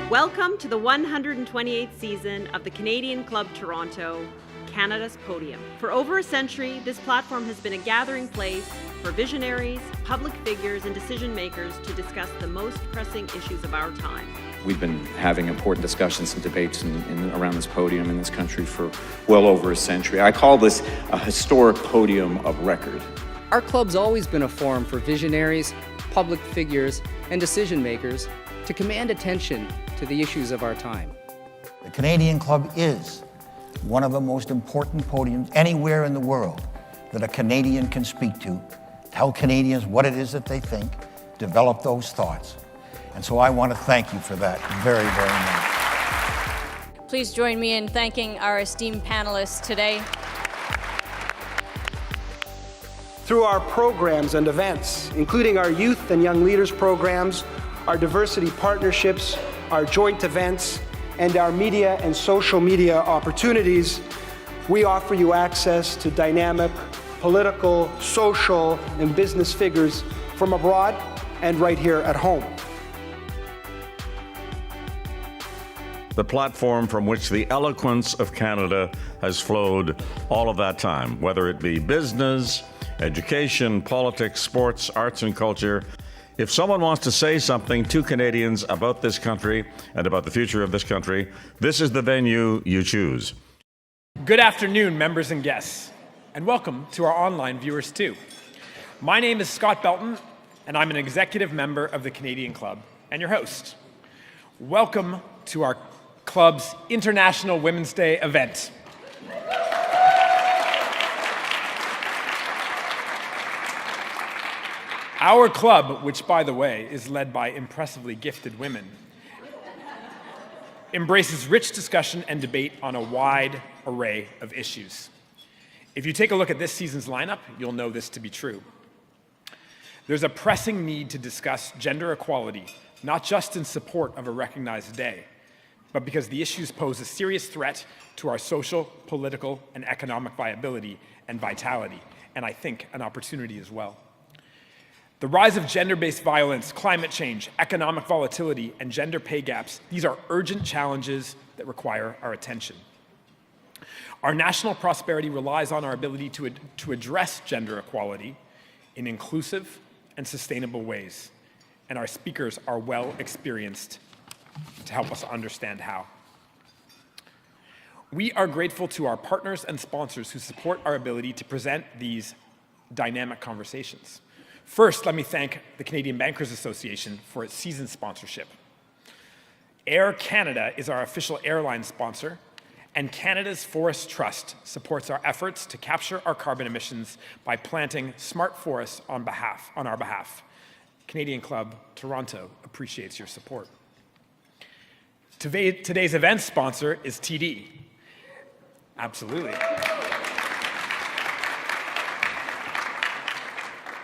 Welcome to the 128th season of the Canadian Club Toronto, Canada's Podium. For over a century, this platform has been a gathering place for visionaries, public figures, and decision makers to discuss the most pressing issues of our time. We've been having important discussions and debates around this podium in this country for well over a century. I call this a historic podium of record. Our club's always been a forum for visionaries, public figures, and decision makers to command attention to the issues of our time. The Canadian Club is one of the most important podiums anywhere in the world that a Canadian can speak to, tell Canadians what it is that they think, develop those thoughts. And so I want to thank you for that very, very much. Please join me in thanking our esteemed panelists today. Through our programs and events, including our youth and young leaders programs, our diversity partnerships, our joint events, and our media and social media opportunities, we offer you access to dynamic political, social, and business figures from abroad and right here at home. The platform from which the eloquence of Canada has flowed all of that time, whether it be business, education, politics, sports, arts, and culture. If someone wants to say something to Canadians about this country and about the future of this country, this is the venue you choose. Good afternoon, members and guests, and welcome to our online viewers too. My name is Scott Belton, and I'm an executive member of the Canadian Club and your host. Welcome to our club's International Women's Day event. Our club, which by the way is led by impressively gifted women, embraces rich discussion and debate on a wide array of issues. If you take a look at this season's lineup, you'll know this to be true. There's a pressing need to discuss gender equality, not just in support of a recognized day, but because the issues pose a serious threat to our social, political, and economic viability and vitality, and I think an opportunity as well. The rise of gender-based violence, climate change, economic volatility, and gender pay gaps, these are urgent challenges that require our attention. Our national prosperity relies on our ability to address gender equality in inclusive and sustainable ways, and our speakers are well experienced to help us understand how. We are grateful to our partners and sponsors who support our ability to present these dynamic conversations. First, let me thank the Canadian Bankers Association for its season sponsorship. Air Canada is our official airline sponsor, and Canada's Forest Trust supports our efforts to capture our carbon emissions by planting smart forests on our behalf. Canadian Club Toronto appreciates your support. Today's event sponsor is TD. Absolutely.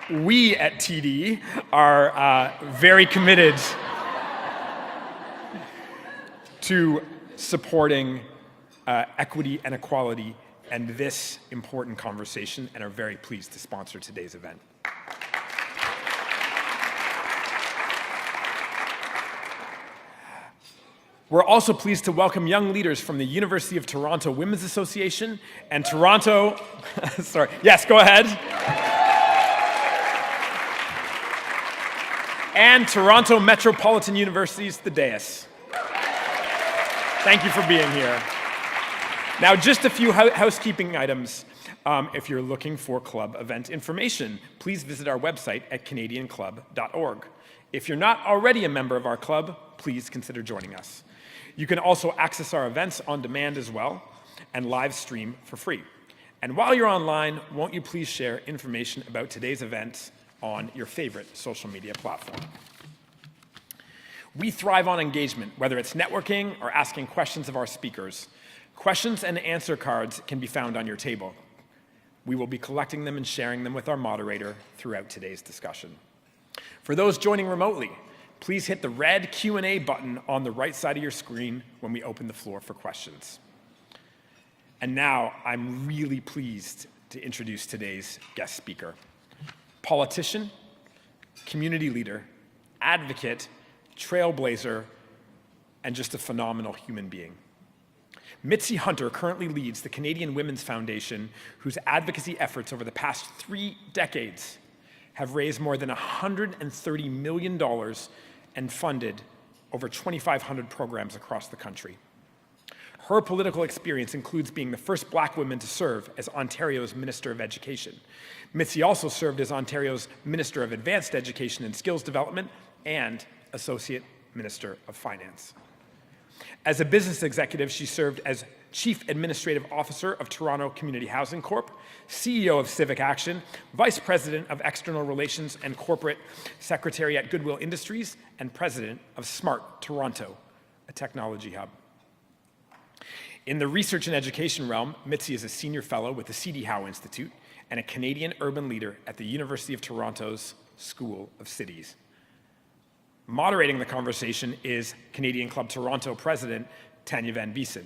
We at TD are very committed to supporting equity and equality and this important conversation, and are very pleased to sponsor today's event. We're also pleased to welcome young leaders from the University of Toronto Women's Association and Toronto, sorry, yes, go ahead. And Toronto Metropolitan University's The Dais. Thank you for being here. Now, just a few housekeeping items. If you're looking for club event information, please visit our website at canadianclub.org. If you're not already a member of our club, please consider joining us. You can also access our events on demand as well and live stream for free. And while you're online, won't you please share information about today's events on your favorite social media platform. We thrive on engagement, whether it's networking or asking questions of our speakers. Questions and answer cards can be found on your table. We will be collecting them and sharing them with our moderator throughout today's discussion. For those joining remotely, please hit the red Q&A button on the right side of your screen when we open the floor for questions. And now I'm really pleased to introduce today's guest speaker. Politician, community leader, advocate, trailblazer, and just a phenomenal human being. Mitzi Hunter currently leads the Canadian Women's Foundation, whose advocacy efforts over the past 3 decades have raised more than $130 million and funded over 2,500 programs across the country. Her political experience includes being the first Black woman to serve as Ontario's Minister of Education. Mitzi also served as Ontario's Minister of Advanced Education and Skills Development and Associate Minister of Finance. As a business executive, she served as Chief Administrative Officer of Toronto Community Housing Corp., CEO of Civic Action, Vice President of External Relations and Corporate Secretary at Goodwill Industries, and President of Smart Toronto, a technology hub. In the research and education realm, Mitzi is a senior fellow with the C.D. Howe Institute and a Canadian urban leader at the University of Toronto's School of Cities. Moderating the conversation is Canadian Club Toronto President Tanya Van Biesen.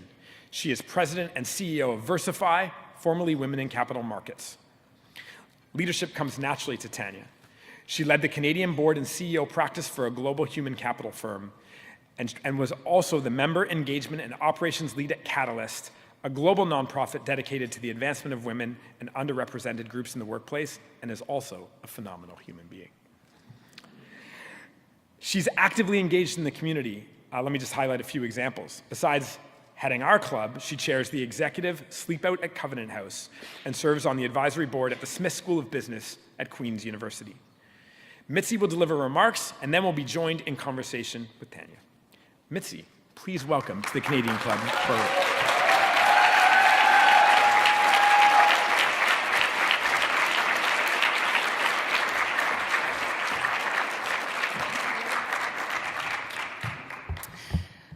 She is President and CEO of Versify, formerly Women in Capital Markets. Leadership comes naturally to Tanya. She led the Canadian board and CEO practice for a global human capital firm and was also the member engagement and operations lead at Catalyst, a global nonprofit dedicated to the advancement of women and underrepresented groups in the workplace, and is also a phenomenal human being. She's actively engaged in the community. Let me just highlight a few examples. Besides heading our club, she chairs the executive Sleep Out at Covenant House and serves on the advisory board at the Smith School of Business at Queen's University. Mitzi will deliver remarks and then will be joined in conversation with Tanya. Mitzi, please welcome to the Canadian Club program.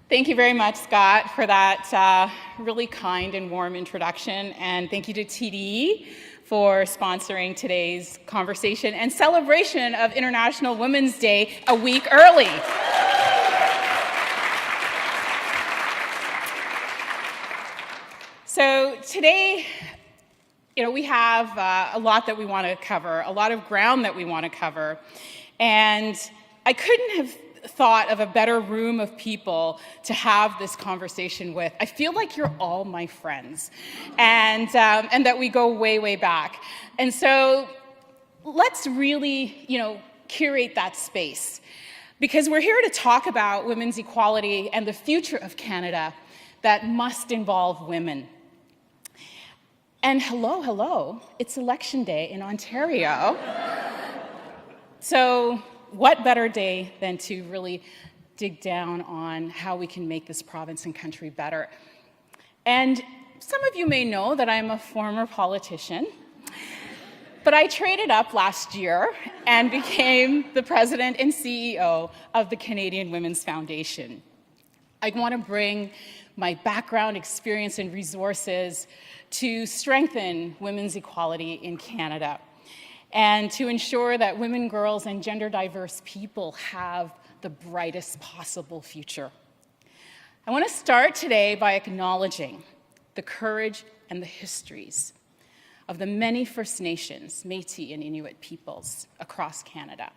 Thank you very much, Scott, for that really kind and warm introduction. And thank you to TDE for sponsoring today's conversation and celebration of International Women's Day a week early. So today, we have a lot that we want to cover, a lot of ground that we want to cover. And I couldn't have thought of a better room of people to have this conversation with. I feel like you're all my friends, and that we go way, way back. And so let's really, curate that space, because we're here to talk about women's equality and the future of Canada that must involve women. And hello, it's election day in Ontario. So what better day than to really dig down on how we can make this province and country better. And some of you may know that I'm a former politician, but I traded up last year and became the president and CEO of the Canadian Women's Foundation. I want to bring my background, experience, and resources to strengthen women's equality in Canada, and to ensure that women, girls, and gender diverse people have the brightest possible future. I want to start today by acknowledging the courage and the histories of the many First Nations, Métis, and Inuit peoples across Canada.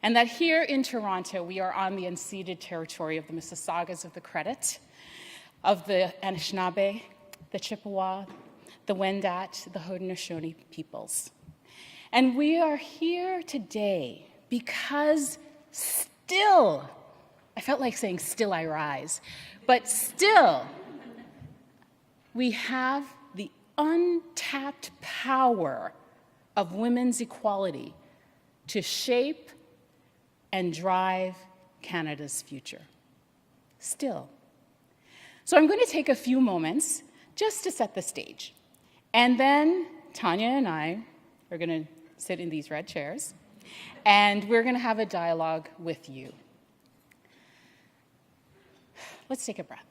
And that here in Toronto, we are on the unceded territory of the Mississaugas of the Credit, of the Anishinaabe, the Chippewa, the Wendat, the Haudenosaunee peoples. And we are here today because still, I felt like saying still I rise, but still, we have the untapped power of women's equality to shape and drive Canada's future. Still. So I'm going to take a few moments just to set the stage. And then Tanya and I are going to sit in these red chairs, and we're going to have a dialogue with you. Let's take a breath,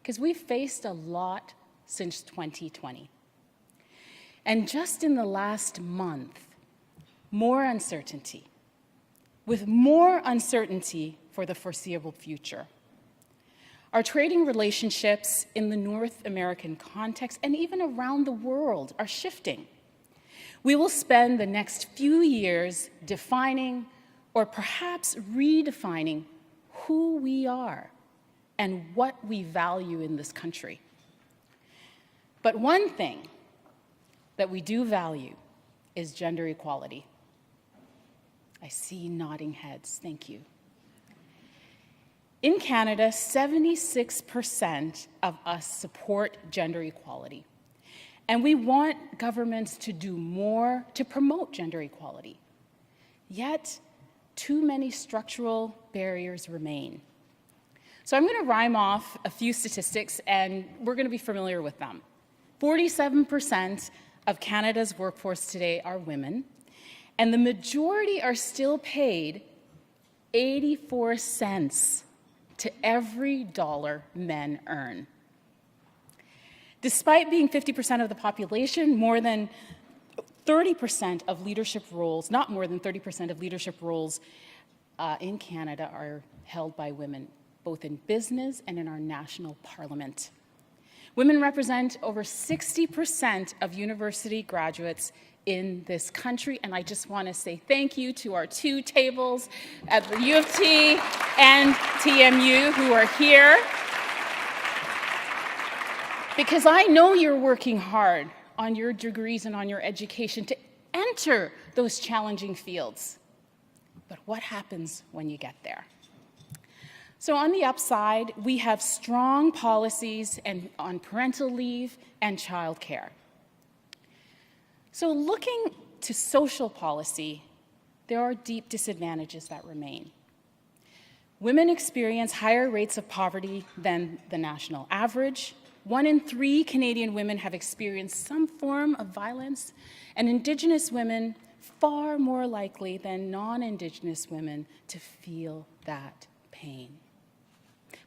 because we've faced a lot since 2020. And just in the last month, more uncertainty, with more uncertainty for the foreseeable future. Our trading relationships in the North American context and even around the world are shifting. We will spend the next few years defining or perhaps redefining who we are and what we value in this country. But one thing that we do value is gender equality. I see nodding heads, thank you. In Canada, 76% of us support gender equality. And we want governments to do more to promote gender equality. Yet, too many structural barriers remain. So I'm going to rhyme off a few statistics, and we're going to be familiar with them. 47% of Canada's workforce today are women, and the majority are still paid 84 cents to every dollar men earn. Despite being 50% of the population, more than 30% of leadership roles, not more than 30% of leadership roles in Canada are held by women, both in business and in our national parliament. Women represent over 60% of university graduates in this country, and I just want to say thank you to our two tables at the U of T and TMU who are here, because I know you're working hard on your degrees and on your education to enter those challenging fields. But what happens when you get there? So on the upside, we have strong policies on parental leave and childcare. So looking to social policy, there are deep disadvantages that remain. Women experience higher rates of poverty than the national average. 1 in 3 Canadian women have experienced some form of violence, and Indigenous women far more likely than non-Indigenous women to feel that pain.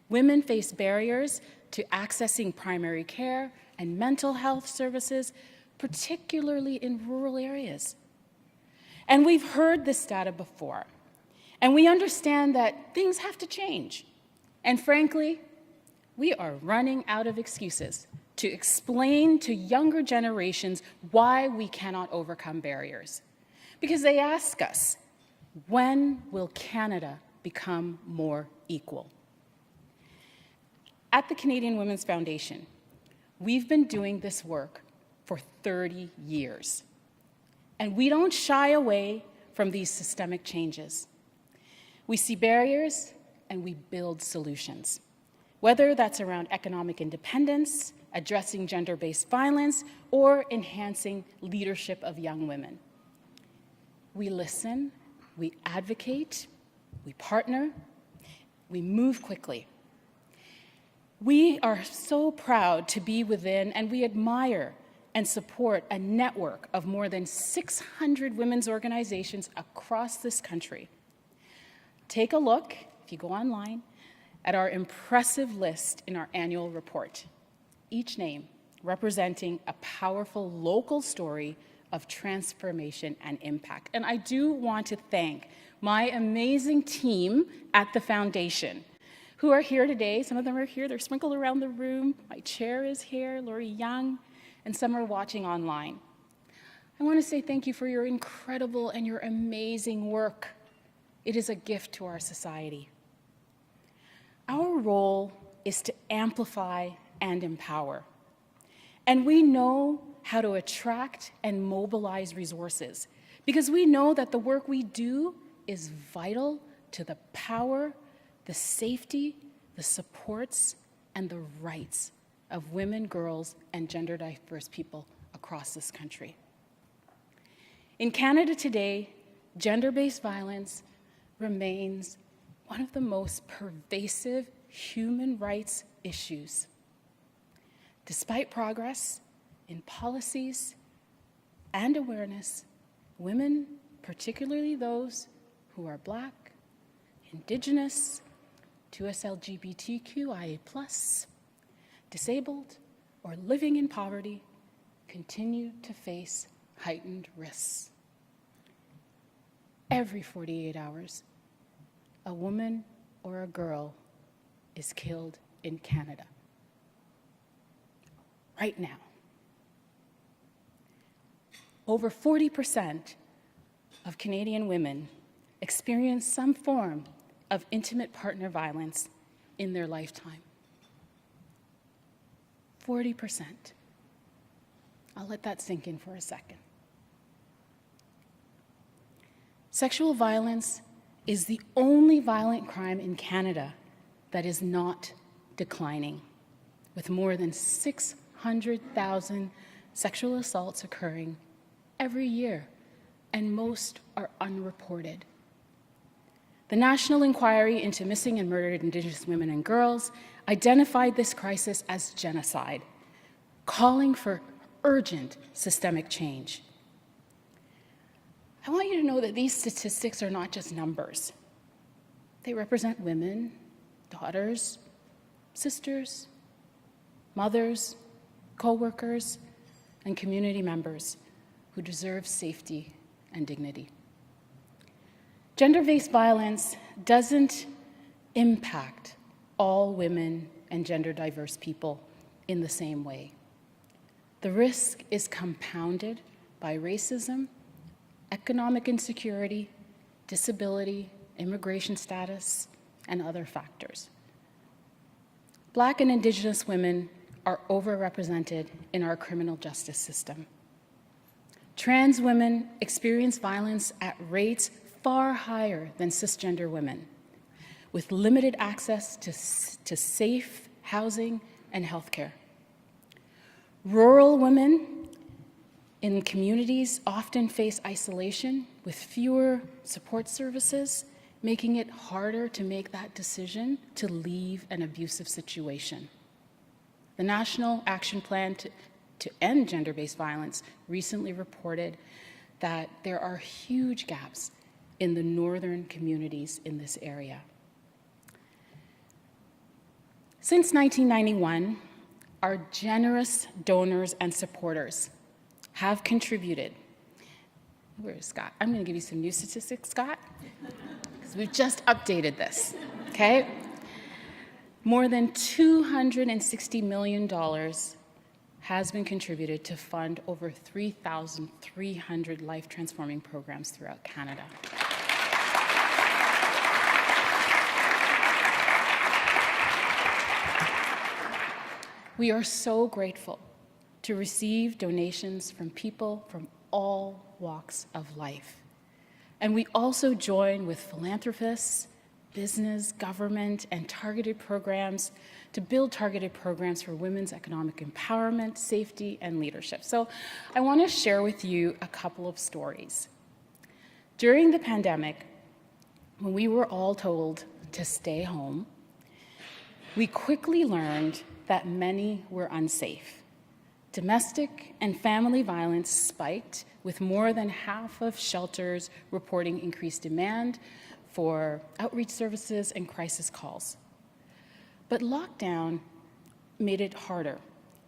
Women face barriers to accessing primary care and mental health services, particularly in rural areas. And we've heard this data before, and we understand that things have to change. And frankly, we are running out of excuses to explain to younger generations why we cannot overcome barriers. Because they ask us, when will Canada become more equal? At the Canadian Women's Foundation, we've been doing this work for 30 years. And we don't shy away from these systemic changes. We see barriers and we build solutions, whether that's around economic independence, addressing gender-based violence, or enhancing leadership of young women. We listen, we advocate, we partner, we move quickly. We are so proud to be within, and we admire and support a network of more than 600 women's organizations across this country. Take a look, if you go online, at our impressive list in our annual report, each name representing a powerful local story of transformation and impact. And I do want to thank my amazing team at the Foundation who are here today. Some of them are here, they're sprinkled around the room. My chair is here, Lori Young, and some are watching online. I want to say thank you for your incredible and your amazing work. It is a gift to our society. Our role is to amplify and empower. And we know how to attract and mobilize resources because we know that the work we do is vital to the power, the safety, the supports, and the rights of women, girls, and gender diverse people across this country. In Canada today, gender-based violence remains one of the most pervasive human rights issues. Despite progress in policies and awareness, women, particularly those who are Black, Indigenous, 2S LGBTQIA+, disabled, or living in poverty, continue to face heightened risks. Every 48 hours, a woman or a girl is killed in Canada. Right now. Over 40% of Canadian women experience some form of intimate partner violence in their lifetime. 40%. I'll let that sink in for a second. Sexual violence is the only violent crime in Canada that is not declining, with more than 600,000 sexual assaults occurring every year, and most are unreported. The National Inquiry into Missing and Murdered Indigenous Women and Girls identified this crisis as genocide, calling for urgent systemic change. I want you to know that these statistics are not just numbers. They represent women, daughters, sisters, mothers, co-workers, and community members who deserve safety and dignity. Gender-based violence doesn't impact all women and gender-diverse people in the same way. The risk is compounded by racism, economic insecurity, disability, immigration status, and other factors. Black and Indigenous women are overrepresented in our criminal justice system. Trans women experience violence at rates far higher than cisgender women, with limited access to safe housing and healthcare. Rural women in communities often face isolation with fewer support services, making it harder to make that decision to leave an abusive situation. The National Action Plan to End Gender-Based Violence recently reported that there are huge gaps in the northern communities in this area. Since 1991, our generous donors and supporters have contributed. Where's Scott? I'm going to give you some new statistics, Scott, because we've just updated this, okay? More than $260 million has been contributed to fund over 3,300 life-transforming programs throughout Canada. We are so grateful to receive donations from people from all walks of life. And we also join with philanthropists, business, government, and targeted programs to build targeted programs for women's economic empowerment, safety, and leadership. So I want to share with you a couple of stories. During the pandemic, when we were all told to stay home, we quickly learned that many were unsafe. Domestic and family violence spiked, with more than half of shelters reporting increased demand for outreach services and crisis calls. But lockdown made it harder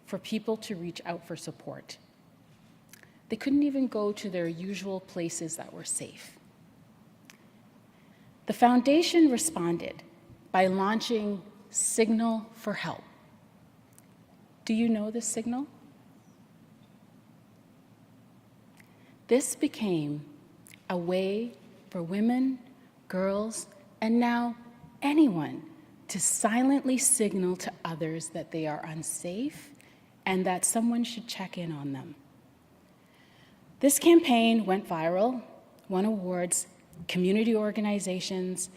for people to reach out for support. They couldn't even go to their usual places that were safe. The foundation responded by launching Signal for Help. Do you know this signal? This became a way for women, girls, and now anyone to silently signal to others that they are unsafe and that someone should check in on them. This campaign went viral, won awards, community organizations,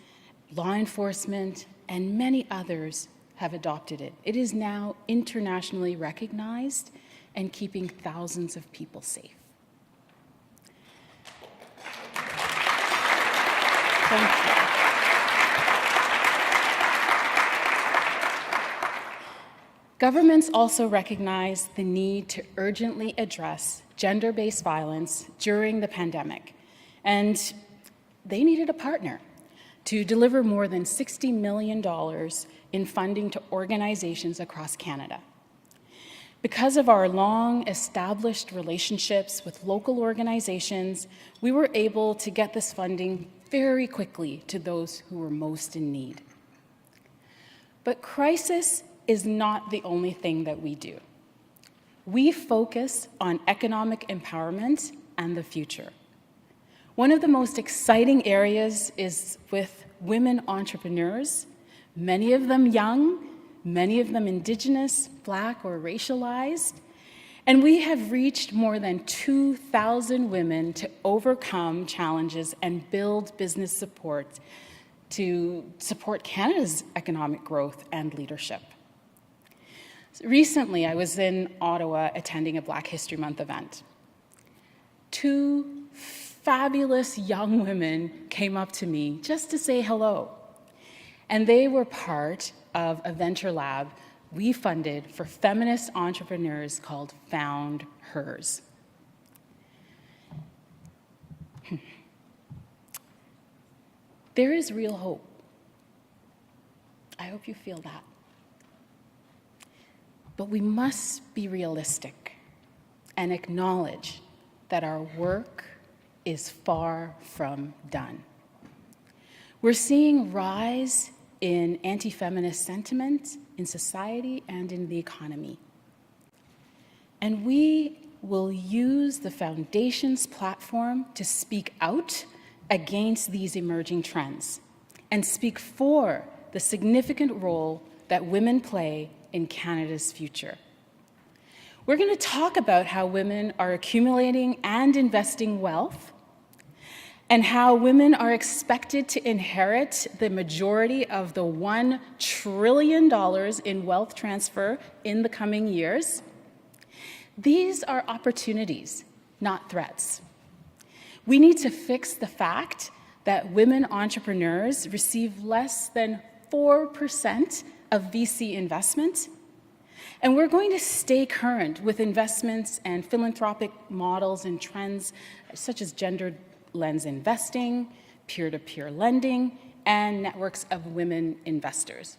law enforcement, and many others have adopted it. It is now internationally recognized and keeping thousands of people safe. Thank you. Governments also recognize the need to urgently address gender-based violence during the pandemic, and they needed a partner to deliver more than $60 million in funding to organizations across Canada. Because of our long-established relationships with local organizations, we were able to get this funding very quickly to those who were most in need. But crisis is not the only thing that we do. We focus on economic empowerment and the future. One of the most exciting areas is with women entrepreneurs, many of them young, many of them Indigenous, Black, or racialized. And we have reached more than 2,000 women to overcome challenges and build business support to support Canada's economic growth and leadership. Recently, I was in Ottawa attending a Black History Month event. 2 fabulous young women came up to me just to say hello. And they were part of a venture lab we funded for feminist entrepreneurs called Found Hers. There is real hope. I hope you feel that. But we must be realistic and acknowledge that our work is far from done. We're seeing rise in anti-feminist sentiment in society and in the economy. And we will use the Foundation's platform to speak out against these emerging trends and speak for the significant role that women play in Canada's future. We're going to talk about how women are accumulating and investing wealth, and how women are expected to inherit the majority of the $1 trillion in wealth transfer in the coming years. These are opportunities, not threats. We need to fix the fact that women entrepreneurs receive less than 4% of VC investment. And we're going to stay current with investments and philanthropic models and trends such as gendered lens investing, peer-to-peer lending, and networks of women investors.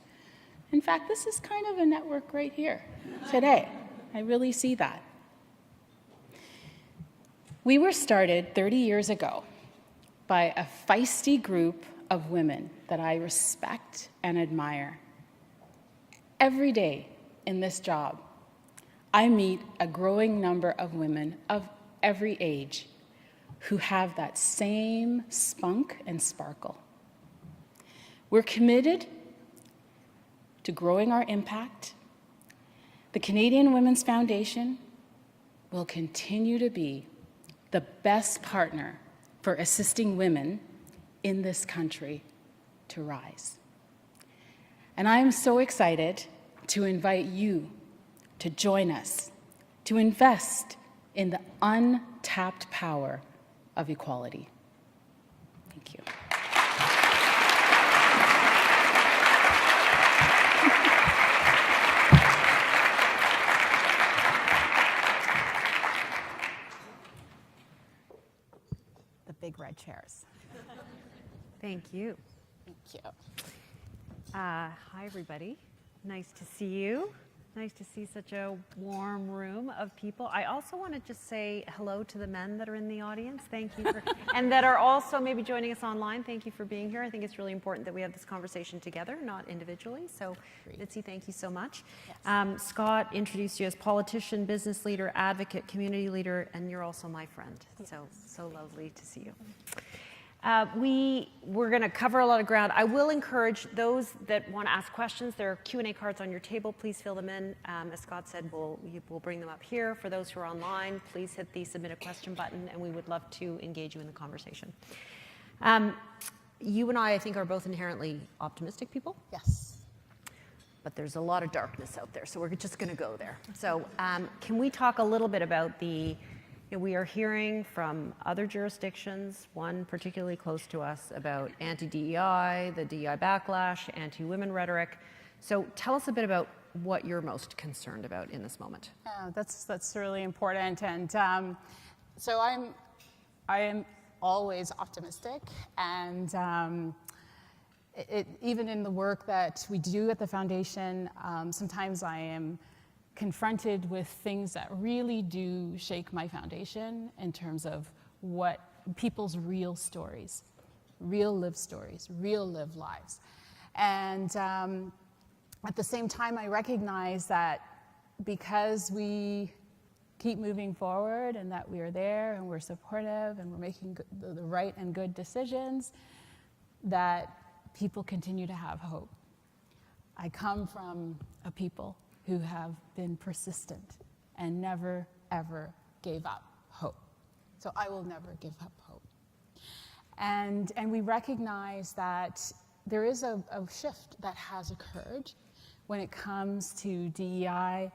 In fact, this is kind of a network right here today. I really see that. We were started 30 years ago by a feisty group of women that I respect and admire. Every day in this job, I meet a growing number of women of every age who have that same spunk and sparkle. We're committed to growing our impact. The Canadian Women's Foundation will continue to be the best partner for assisting women in this country to rise. And I am so excited to invite you to join us, to invest in the untapped power of equality. Thank you. The big red chairs. Thank you. Thank you. Hi, everybody. Nice to see you. Nice to see such a warm room of people. I also want to just say hello to the men that are in the audience. Thank you for, and that are also maybe joining us online. Thank you for being here. I think it's really important that we have this conversation together, not individually. So, Mitzi, thank you so much. Yes. Scott introduced you as politician, business leader, advocate, community leader, and you're also my friend. Yes. So lovely to see you. We're going to cover a lot of ground. I will encourage those that want to ask questions. There are Q&A cards on your table. Please fill them in. As Scott said, we'll bring them up here. For those who are online, please hit the submit a question button, and we would love to engage you in the conversation. You and I think, are both inherently optimistic people. Yes. But there's a lot of darkness out there, so we're just going to go there. So can we talk a little bit about we are hearing from other jurisdictions, one particularly close to us, about anti-DEI, the DEI backlash, anti-women rhetoric. So tell us a bit about what you're most concerned about in this moment. That's really important. And so I am always optimistic. And even in the work that we do at the Foundation, sometimes I am confronted with things that really do shake my foundation in terms of what people's real stories, real lived stories, real lived lives. And at the same time, I recognize that because we keep moving forward and that we are there and we're supportive and we're making the right and good decisions, that people continue to have hope. I come from a people who have been persistent and never, ever gave up hope. So I will never give up hope. And we recognize that there is a shift that has occurred when it comes to DEI,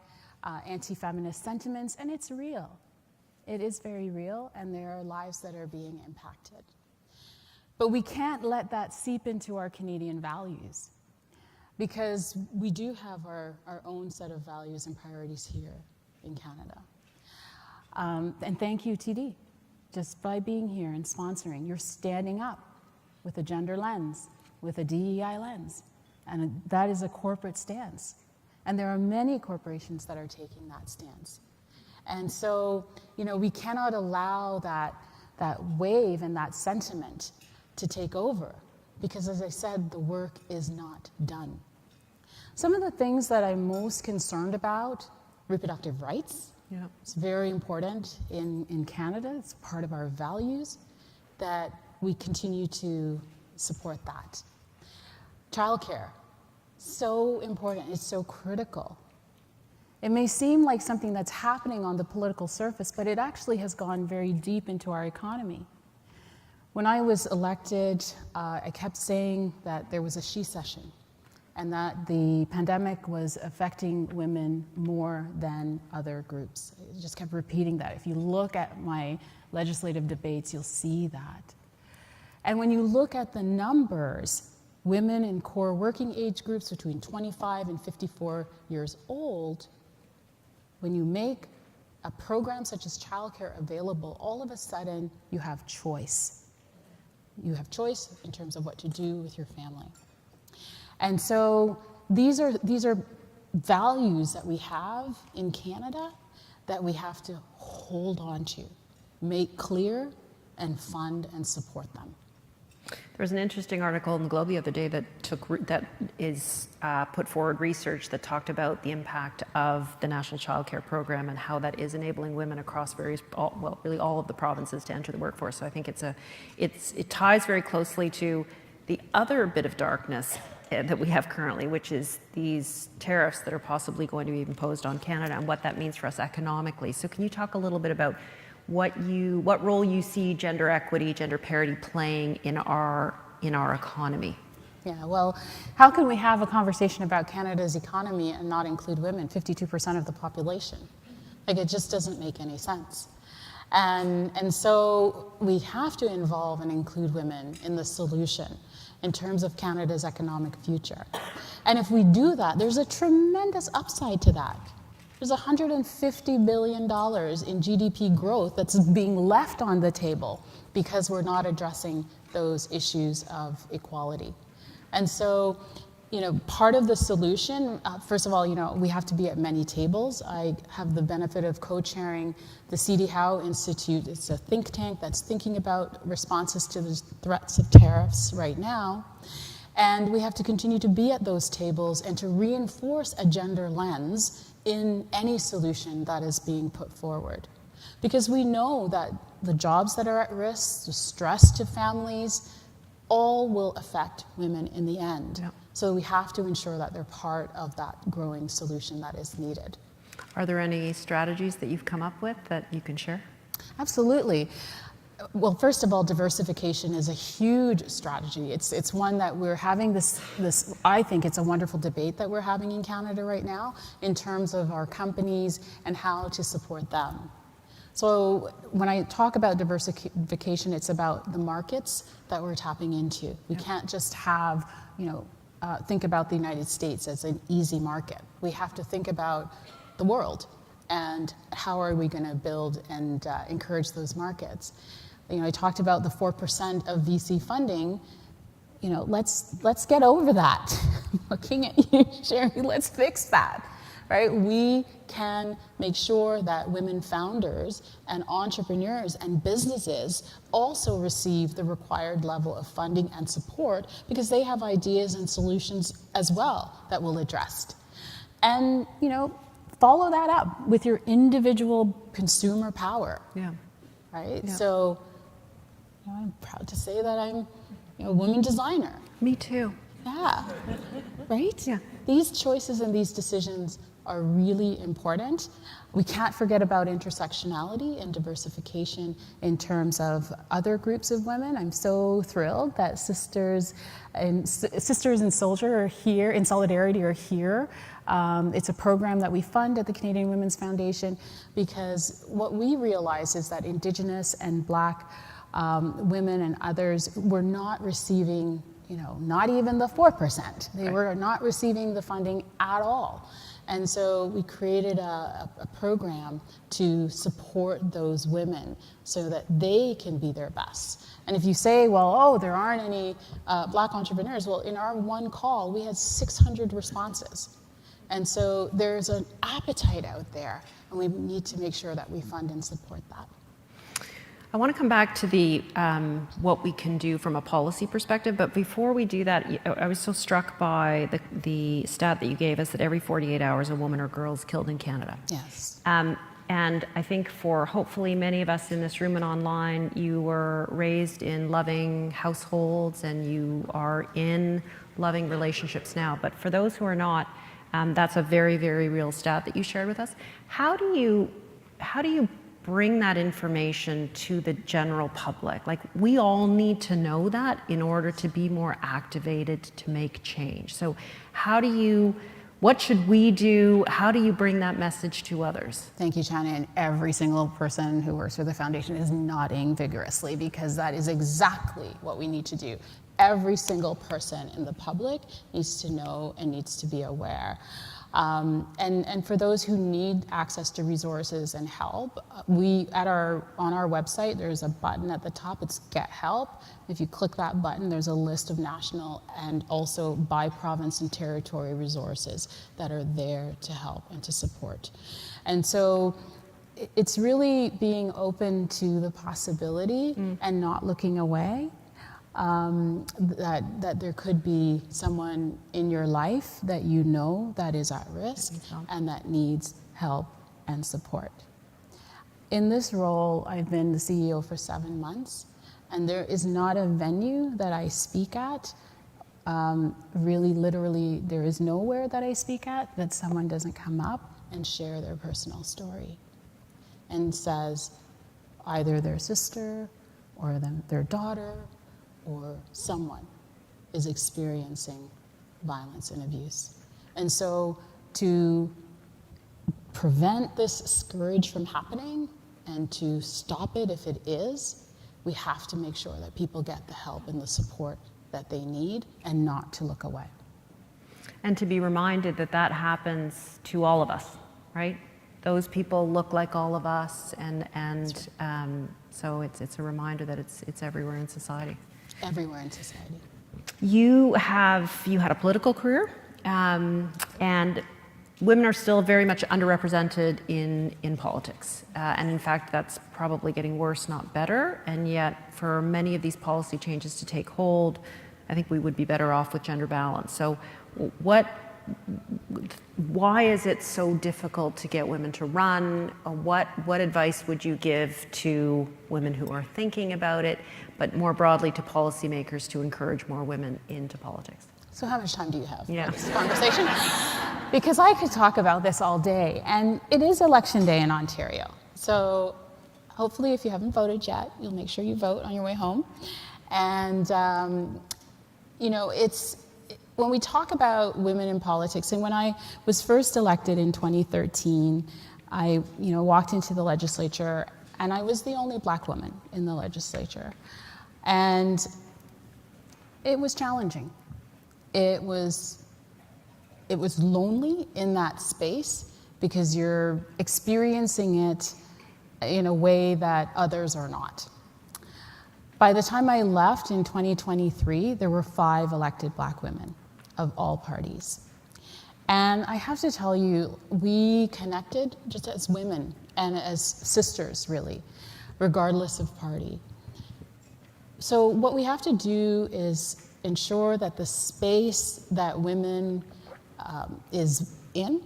anti-feminist sentiments, and it's real. It is very real, and there are lives that are being impacted. But we can't let that seep into our Canadian values, because we do have our own set of values and priorities here in Canada. And thank you, TD. Just by being here and sponsoring, you're standing up with a gender lens, with a DEI lens. And that is a corporate stance. And there are many corporations that are taking that stance. And so, we cannot allow that wave and that sentiment to take over, because as I said, the work is not done. Some of the things that I'm most concerned about, reproductive rights. Yeah. It's very important in Canada. It's part of our values that we continue to support that. Childcare, so important. It's so critical. It may seem like something that's happening on the political surface, but it actually has gone very deep into our economy. When I was elected, I kept saying that there was a she session and that the pandemic was affecting women more than other groups. I just kept repeating that. If you look at my legislative debates, you'll see that. And when you look at the numbers, women in core working age groups between 25 and 54 years old, when you make a program such as childcare available, all of a sudden you have choice. You have choice in terms of what to do with your family. And so these are values that we have in Canada that we have to hold on to, make clear, and fund and support them. There was an interesting article in the Globe the other day that put forward research that talked about the impact of the National Child Care Program and how that is enabling women across really all of the provinces to enter the workforce. So I think it ties very closely to the other bit of darkness that we have currently, which is these tariffs that are possibly going to be imposed on Canada and what that means for us economically. So can you talk a little bit about what role you see gender equity, gender parity playing in our economy? Yeah, well, how can we have a conversation about Canada's economy and not include women, 52% of the population? Like, it just doesn't make any sense. And so we have to involve and include women in the solution in terms of Canada's economic future. And if we do that, there's a tremendous upside to that. There's $150 billion in GDP growth that's being left on the table because we're not addressing those issues of equality. And so, part of the solution, first of all, we have to be at many tables. I have the benefit of co-chairing the C.D. Howe Institute. It's a think tank that's thinking about responses to the threats of tariffs right now. And we have to continue to be at those tables and to reinforce a gender lens in any solution that is being put forward. Because we know that the jobs that are at risk, the stress to families, all will affect women in the end. Yep. So we have to ensure that they're part of that growing solution that is needed. Are there any strategies that you've come up with that you can share? Absolutely. Well, first of all, diversification is a huge strategy. It's one that we're having this, I think it's a wonderful debate that we're having in Canada right now in terms of our companies and how to support them. So when I talk about diversification, it's about the markets that we're tapping into. We can't just have, think about the United States as an easy market. We have to think about the world and how are we going to build and encourage those markets. I talked about the 4% of VC funding. Let's get over that. I'm looking at you, Sherry. Let's fix that, right? We can make sure that women founders and entrepreneurs and businesses also receive the required level of funding and support because they have ideas and solutions as well that we'll address. And, follow that up with your individual consumer power. Yeah. Right? Yeah. So I'm proud to say that I'm a woman designer. Me too. Yeah. Right? Yeah. These choices and these decisions are really important. We can't forget about intersectionality and diversification in terms of other groups of women. I'm so thrilled that Sisters in Soldier are here, in Solidarity are here. It's a program that we fund at the Canadian Women's Foundation because what we realize is that Indigenous and Black women and others were not receiving, not even the 4%. They were not receiving the funding at all. And so we created a program to support those women so that they can be their best. And if you say, well, there aren't any Black entrepreneurs, well, in our one call, we had 600 responses. And so there's an appetite out there, and we need to make sure that we fund and support that. I want to come back to the what we can do from a policy perspective, but before we do that, I was so struck by the stat that you gave us that every 48 hours a woman or girl is killed in Canada. Yes. And I think for hopefully many of us in this room and online, you were raised in loving households and you are in loving relationships now. But for those who are not, that's a very, very real stat that you shared with us. How do you bring that information to the general public? Like, we all need to know that in order to be more activated to make change. So what should we do? How do you bring that message to others? Thank you, Chana. And every single person who works for the foundation is nodding vigorously because that is exactly what we need to do. Every single person in the public needs to know and needs to be aware. And for those who need access to resources and help, on our website, there's a button at the top, it's Get Help. If you click that button, there's a list of national and also by province and territory resources that are there to help and to support. And so it's really being open to the possibility and not looking away. That there could be someone in your life that you know that is at risk and that needs help and support. In this role, I've been the CEO for 7 months, and there is not a venue that I speak at, really literally there is nowhere that I speak at that someone doesn't come up and share their personal story and says either their sister or their daughter or someone is experiencing violence and abuse. And so to prevent this scourge from happening and to stop it if it is, we have to make sure that people get the help and the support that they need and not to look away. And to be reminded that that happens to all of us, right? Those people look like all of us, and so it's a reminder that it's everywhere in society. Everywhere in society. You had a political career, and women are still very much underrepresented in politics. And in fact, that's probably getting worse, not better. And yet, for many of these policy changes to take hold, I think we would be better off with gender balance. So why is it so difficult to get women to run? What advice would you give to women who are thinking about it, but more broadly to policymakers to encourage more women into politics? So how much time do you have for Yeah. this conversation? Because I could talk about this all day, and it is election day in Ontario. So hopefully if you haven't voted yet, you'll make sure you vote on your way home. And, when we talk about women in politics, and when I was first elected in 2013, I walked into the legislature, and I was the only Black woman in the legislature. And it was challenging. It was lonely in that space because you're experiencing it in a way that others are not. By the time I left in 2023, there were 5 elected Black women of all parties. And I have to tell you, we connected just as women and as sisters, really, regardless of party. So what we have to do is ensure that the space that women is in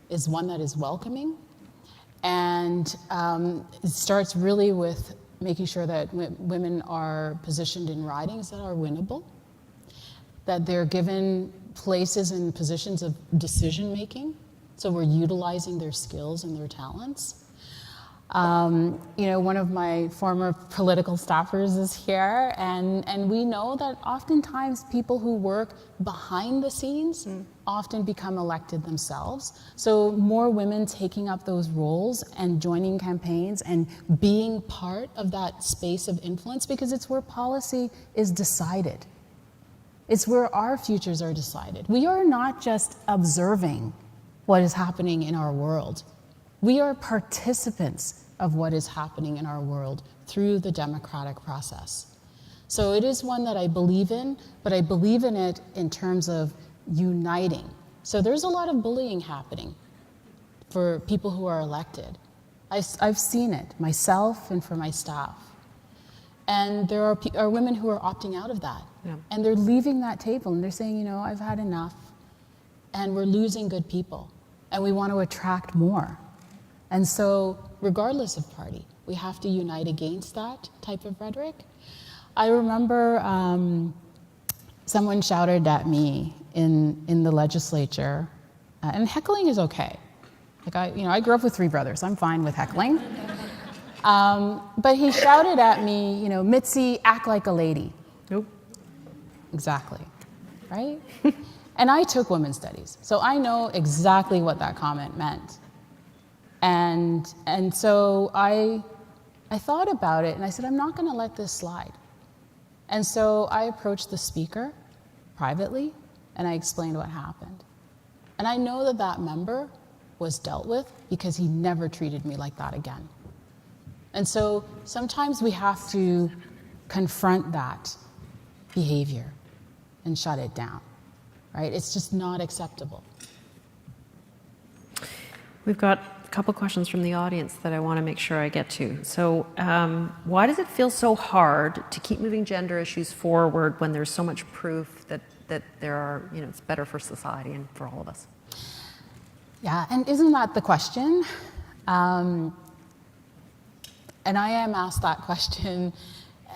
is one that is welcoming. And it starts really with making sure that women are positioned in ridings that are winnable, that they're given places and positions of decision making, so we're utilizing their skills and their talents. You know, one of my former political staffers is here, and we know that oftentimes people who work behind the scenes often become elected themselves. So more women taking up those roles and joining campaigns and being part of that space of influence, because it's where policy is decided. It's where our futures are decided. We are not just observing what is happening in our world. We are participants of what is happening in our world through the democratic process. So it is one that I believe in, but I believe in it in terms of uniting. So there's a lot of bullying happening for people who are elected. I've seen it myself and for my staff. And there are women who are opting out of that. Yeah. And they're leaving that table and they're saying, you know, I've had enough. And we're losing good people. And we want to attract more. And so, regardless of party, we have to unite against that type of rhetoric. I remember someone shouted at me in the legislature, and heckling is okay. Like I grew up with 3 brothers. I'm fine with heckling. But he shouted at me, you know, Mitzi, act like a lady. Nope. Exactly, right? And I took women's studies, so I know exactly what that comment meant. And so I thought about it, and I said, I'm not going to let this slide. And so I approached the speaker privately, and I explained what happened. And I know that that member was dealt with because he never treated me like that again. And so sometimes we have to confront that behavior and shut it down, right? It's just not acceptable. We've got a couple questions from the audience that I want to make sure I get to. So why does it feel so hard to keep moving gender issues forward when there's so much proof that there are, you know, it's better for society and for all of us? Yeah, and isn't that the question? And I am asked that question.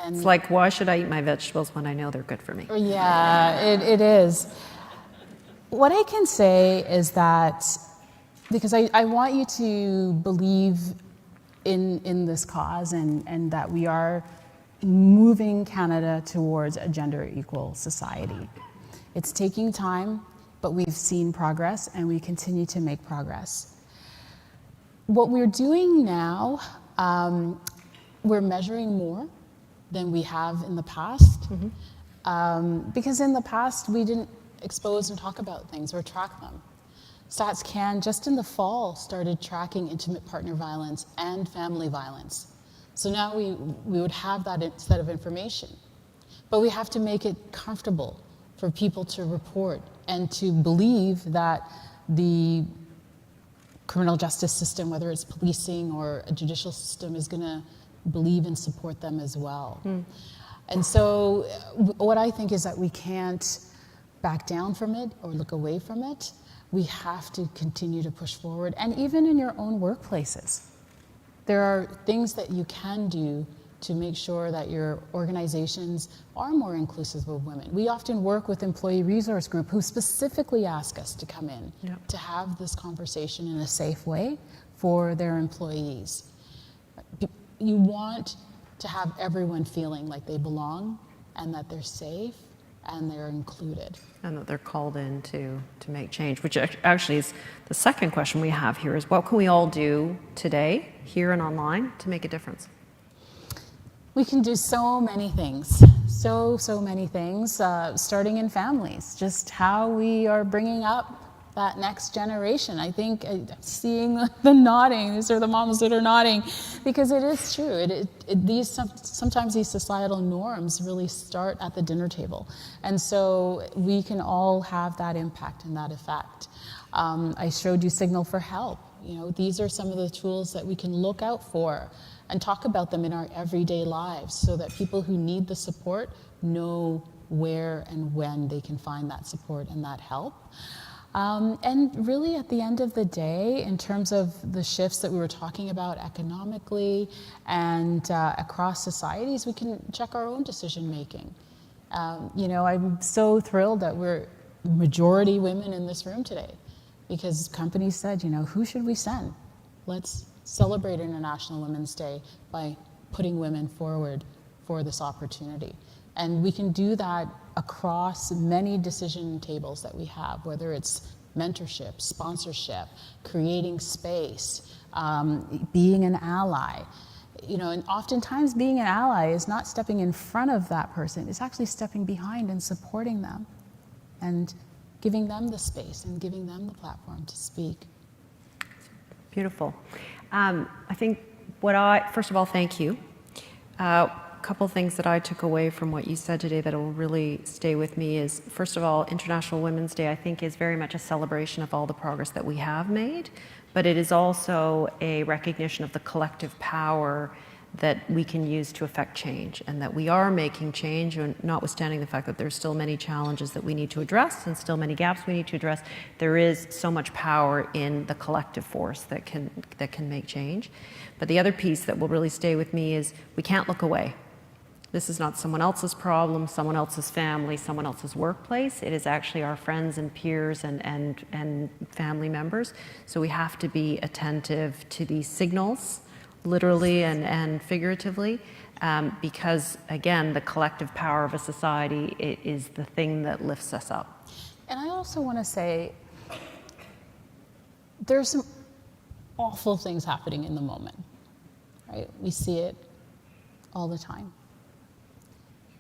And it's like, why should I eat my vegetables when I know they're good for me? Yeah, it is. What I can say is that, because I want you to believe in this cause and that we are moving Canada towards a gender equal society. It's taking time, but we've seen progress and we continue to make progress. What we're doing now, we're measuring more than we have in the past. Because in the past, we didn't expose and talk about things or track them. Stats Can, just in the fall, started tracking intimate partner violence and family violence. So now we would have that set of information. But we have to make it comfortable for people to report and to believe that the criminal justice system, whether it's policing or a judicial system, is going to believe and support them as well. And so what I think is that we can't back down from it or look away from it. We have to continue to push forward. And even in your own workplaces, there are things that you can do to make sure that your organizations are more inclusive of women. We often work with Employee Resource Group who specifically ask us to come in to have this conversation in a safe way for their employees. You want to have everyone feeling like they belong and that they're safe and they're included. And that they're called in to make change, which actually is the second question we have here is what can we all do today, here and online, to make a difference? We can do so many things, so many things, starting in families, just how we are bringing up that next generation. I think seeing the nodding, these are the moms that are nodding, because it is true. Sometimes these societal norms really start at the dinner table. And so we can all have that impact and that effect. I showed you Signal for Help. You know, these are some of the tools that we can look out for and talk about them in our everyday lives so that people who need the support know where and when they can find that support and that help. And really at the end of the day, in terms of the shifts that we were talking about economically and across societies, we can check our own decision making. I'm so thrilled that we're majority women in this room today, because companies said, who should we send? Let's celebrate International Women's Day by putting women forward for this opportunity. And we can do that across many decision tables that we have, whether it's mentorship, sponsorship, creating space, being an ally. And oftentimes being an ally is not stepping in front of that person, it's actually stepping behind and supporting them and giving them the space and giving them the platform to speak. Beautiful. I think first of all, thank you. A couple things that I took away from what you said today that will really stay with me is, first of all, International Women's Day, I think, is very much a celebration of all the progress that we have made, but it is also a recognition of the collective power that we can use to affect change, and that we are making change, and notwithstanding the fact that there's still many challenges that we need to address and still many gaps we need to address, there is so much power in the collective force that can make change. But the other piece that will really stay with me is we can't look away. This is not someone else's problem, someone else's family, someone else's workplace. It is actually our friends and peers and family members. So we have to be attentive to these signals, literally and figuratively, because, again, the collective power of a society is the thing that lifts us up. And I also want to say, there's some awful things happening in the moment, right? We see it all the time.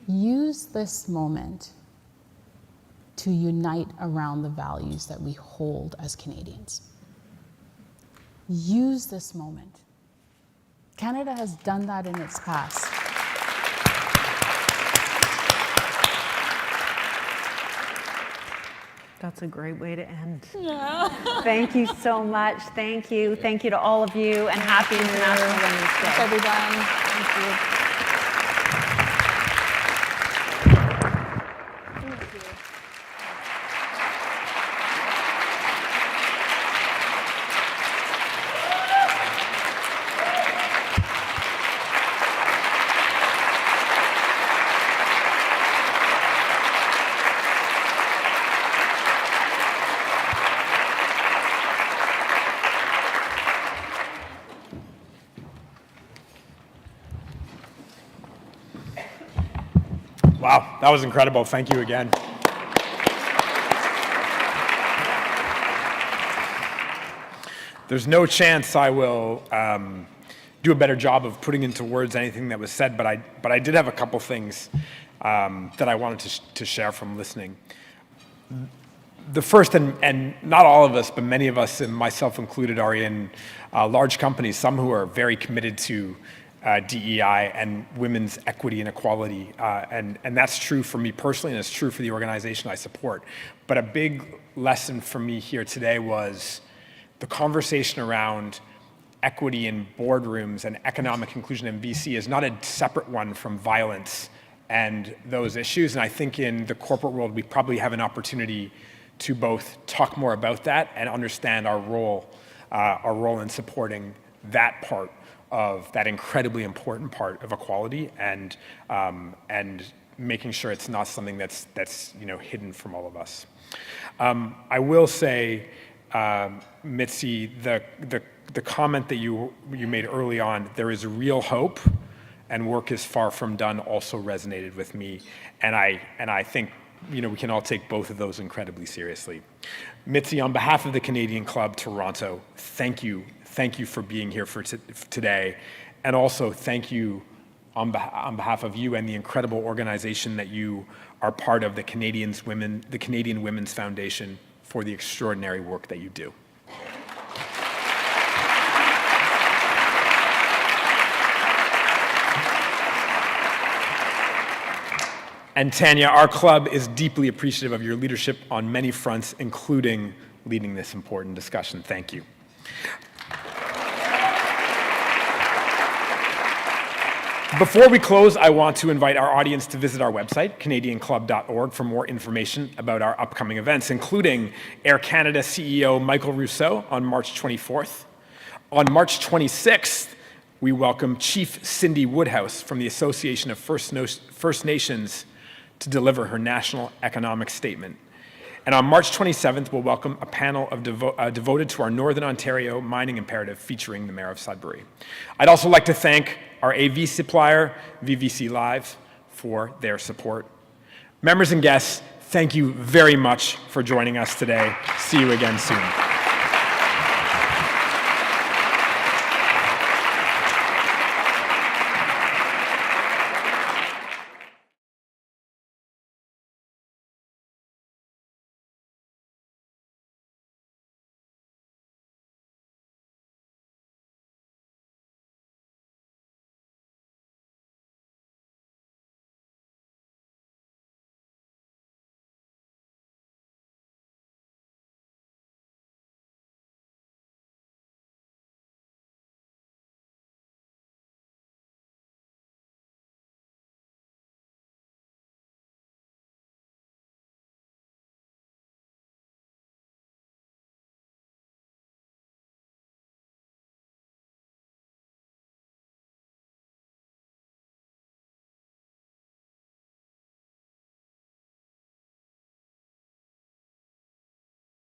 Use this moment to unite around the values that we hold as Canadians. Use this moment. Canada has done that in its past. That's a great way to end. Yeah. Thank you so much. Thank you. Thank you to all of you, and happy International Women's Day. Thanks, everyone. Thank you. Wow, that was incredible. Thank you again. There's no chance I will do a better job of putting into words anything that was said, but I did have a couple things that I wanted to share from listening. The first, and not all of us, but many of us, and myself included, are in large companies, some who are very committed to DEI and women's equity and equality, and that's true for me personally, and it's true for the organization I support. But a big lesson for me here today was the conversation around equity in boardrooms and economic inclusion in VC is not a separate one from violence and those issues. And I think in the corporate world, we probably have an opportunity to both talk more about that and understand our role in supporting that part of that incredibly important part of equality, and making sure it's not something that's hidden from all of us. I will say, Mitzi, the comment that you made early on, there is real hope and work is far from done, also resonated with me, and I think we can all take both of those incredibly seriously. Mitzi, on behalf of the Canadian Club Toronto, thank you for being here for today, and also thank you on behalf of you and the incredible organization that you are part of, the Canadian Women's Foundation, for the extraordinary work that you do. And Tanya, our club is deeply appreciative of your leadership on many fronts, including leading this important discussion. Thank you. Before we close, I want to invite our audience to visit our website, canadianclub.org, for more information about our upcoming events, including Air Canada CEO Michael Rousseau on March 24th. On March 26th, we welcome Chief Cindy Woodhouse from the Association of First Nations to deliver her National Economic Statement. And on March 27th, we'll welcome a panel devoted to our Northern Ontario mining imperative featuring the Mayor of Sudbury. I'd also like to thank our AV supplier, VVC Live, for their support. Members and guests, thank you very much for joining us today. See you again soon.